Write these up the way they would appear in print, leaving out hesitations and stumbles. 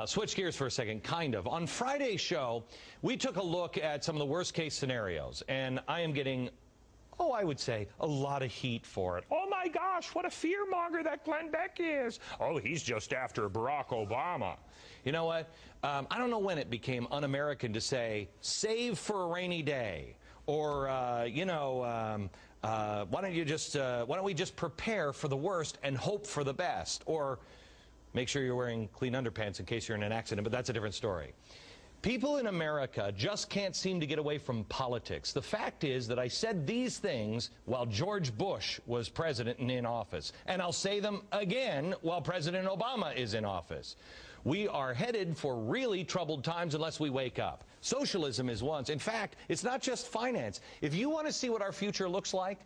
Switch gears for a second, kind of. On Friday's show, we took a look at some of the worst-case scenarios, and I am getting, I would say, a lot of heat for it. Oh, my gosh, what a fearmonger that Glenn Beck is. Oh, he's just after Barack Obama. You know what? I don't know when it became un-American to say, save for a rainy day, or, why don't we just prepare for the worst and hope for the best, or make sure you're wearing clean underpants in case you're in an accident, but that's a different story. People in America just can't seem to get away from politics. The fact is that I said these things while George Bush was president and in office, and I'll say them again while President Obama is in office. We are headed for really troubled times unless we wake up. Socialism is one. In fact, it's not just finance. If you want to see what our future looks like,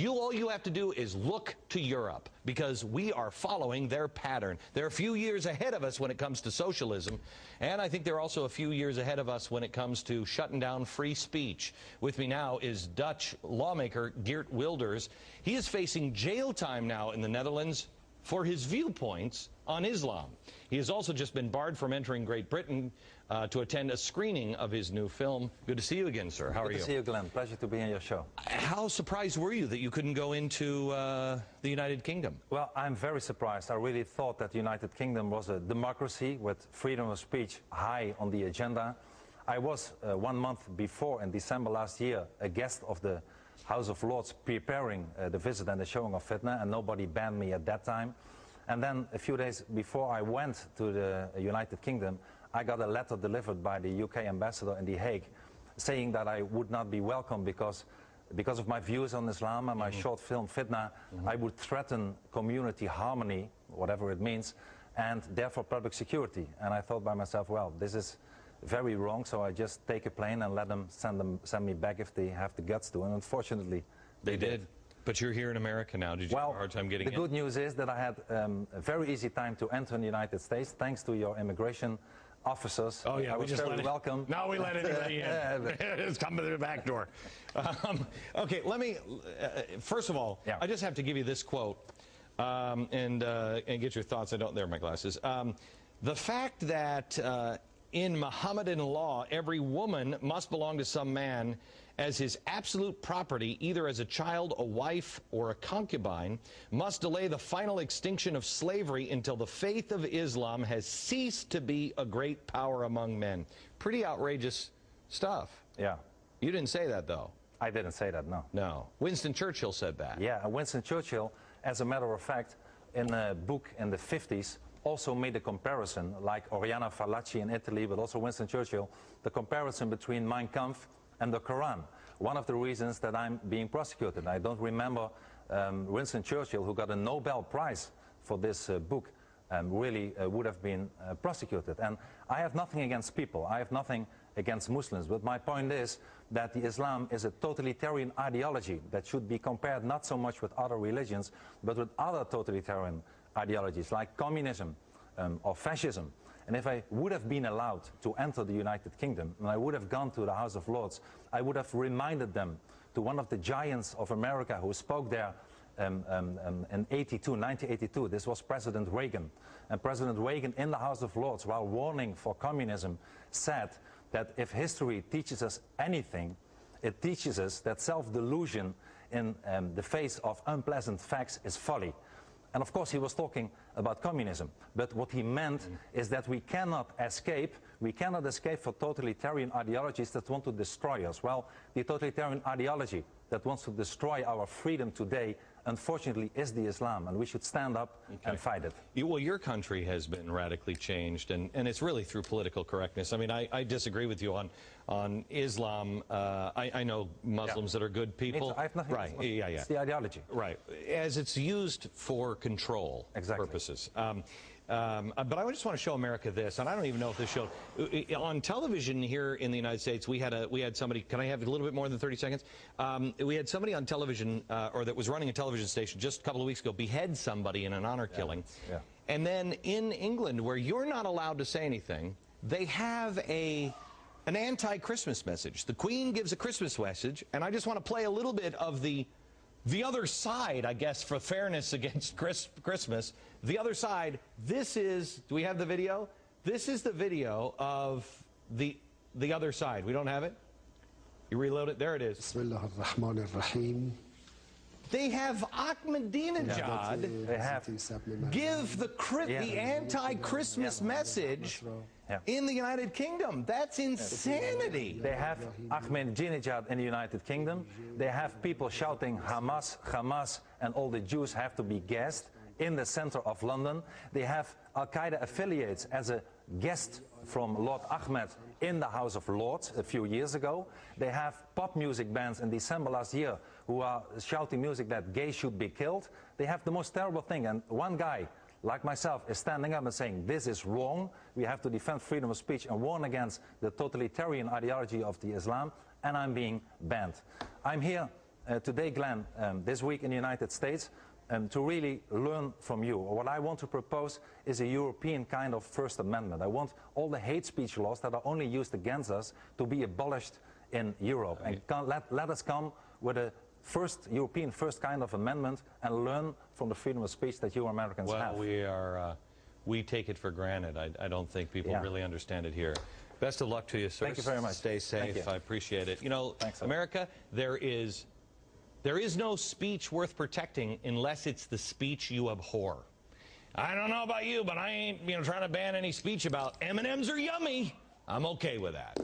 all you have to do is look to Europe, because we are following their pattern. They're a few years ahead of us when it comes to socialism, and I think they're also a few years ahead of us when it comes to shutting down free speech. With me now is Dutch lawmaker Geert Wilders. He is facing jail time now in the Netherlands for his viewpoints on Islam. He has also just been barred from entering Great Britain to attend a screening of his new film. Good to see you again, sir. How are you? Good to see you, Glenn. Pleasure to be on your show. How surprised were you that you couldn't go into the United Kingdom? Well, I'm very surprised. I really thought that the United Kingdom was a democracy with freedom of speech high on the agenda. I was 1 month before, in December last year, a guest of the House of Lords preparing the visit and the showing of fitna, and nobody banned me at that time. And then a few days before I went to the United Kingdom, I got a letter delivered by the UK ambassador in The Hague saying that I would not be welcome because of my views on Islam and my short film Fitna. I would threaten community harmony, whatever it means, and therefore public security. And I thought by myself, well, this is very wrong, so I just take a plane and let them send me back if they have the guts to. And unfortunately, they did. But you're here in America now. Did you have a hard time getting in? The good news is that I had a very easy time to enter the United States, thanks to your immigration officers. Oh, yeah, I was very welcome. Now we let anybody in. It's come to the back door. Okay, let me, first of all, I just have to give you this quote and get your thoughts. There are my glasses. The fact that in Mohammedan law, every woman must belong to some man as his absolute property, either as a child, a wife, or a concubine, must delay the final extinction of slavery until the faith of Islam has ceased to be a great power among men. Pretty outrageous stuff. Yeah. You didn't say that, though. I didn't say that, no. No. Winston Churchill said that. Yeah, Winston Churchill, as a matter of fact, in a book in the 50s, also made a comparison, like Oriana Fallaci in Italy, but also Winston Churchill, the comparison between Mein Kampf and the Koran. One of the reasons that I'm being prosecuted. I don't remember Winston Churchill, who got a Nobel Prize for this book, really would have been prosecuted. And I have nothing against people. I have nothing against Muslims. But my point is that the Islam is a totalitarian ideology that should be compared not so much with other religions, but with other totalitarian ideologies like communism or fascism. And if I would have been allowed to enter the United Kingdom, and I would have gone to the House of Lords, I would have reminded them to one of the giants of America who spoke there in 1982. This was President Reagan. And President Reagan in the House of Lords, while warning for communism, said that if history teaches us anything, it teaches us that self-delusion in the face of unpleasant facts is folly. And of course he was talking about communism, but what he meant is that we cannot escape for totalitarian ideologies that want to destroy us. Well, the totalitarian ideology that wants to destroy our freedom today, unfortunately, is the Islam, and we should stand up and fight it. Well, your country has been radically changed, and it's really through political correctness. I mean, I disagree with you on Islam. I know Muslims that are good people. I have nothing right. Yeah. It's the ideology. Right. As it's used for control purposes. But I just want to show America this, and I don't even know if this showed on television here in the United States. We had somebody. Can I have a little bit more than 30 seconds? We had somebody on television, or that was running a television station just a couple of weeks ago, behead somebody in an honor killing. Yeah. And then in England, where you're not allowed to say anything, they have an anti-Christmas message. The Queen gives a Christmas message, and I just want to play a little bit of the other side, I guess, for fairness against Christmas. The other side, this is, do we have the video? This is the video of the other side. We don't have it? You reload it? There it is. Bismillahirrahmanirrahim. They have Ahmadinejad They have give the anti-Christmas message in the United Kingdom. That's insanity. They have Ahmadinejad in the United Kingdom. They have people shouting Hamas, Hamas, and all the Jews have to be gassed in the center of London. They have Al-Qaeda affiliates as a guest from Lord Ahmed in the House of Lords a few years ago. They have pop music bands in December last year who are shouting music that gays should be killed. They have the most terrible thing, and one guy like myself is standing up and saying this is wrong. We have to defend freedom of speech and warn against the totalitarian ideology of the Islam, and I'm being banned. I'm here today, Glenn, this week in the United States to really learn from you. What I want to propose is a European kind of First Amendment. I want all the hate speech laws that are only used against us to be abolished in Europe. And let us come with a European first kind of amendment and learn from the freedom of speech that you Americans have. Well, we take it for granted. I don't think people really understand it here. Best of luck to you, sir. Thank you very much. Stay safe. I appreciate it. You know, thanks, America, there is no speech worth protecting unless it's the speech you abhor. I don't know about you, but I ain't trying to ban any speech about M&Ms are yummy. I'm okay with that.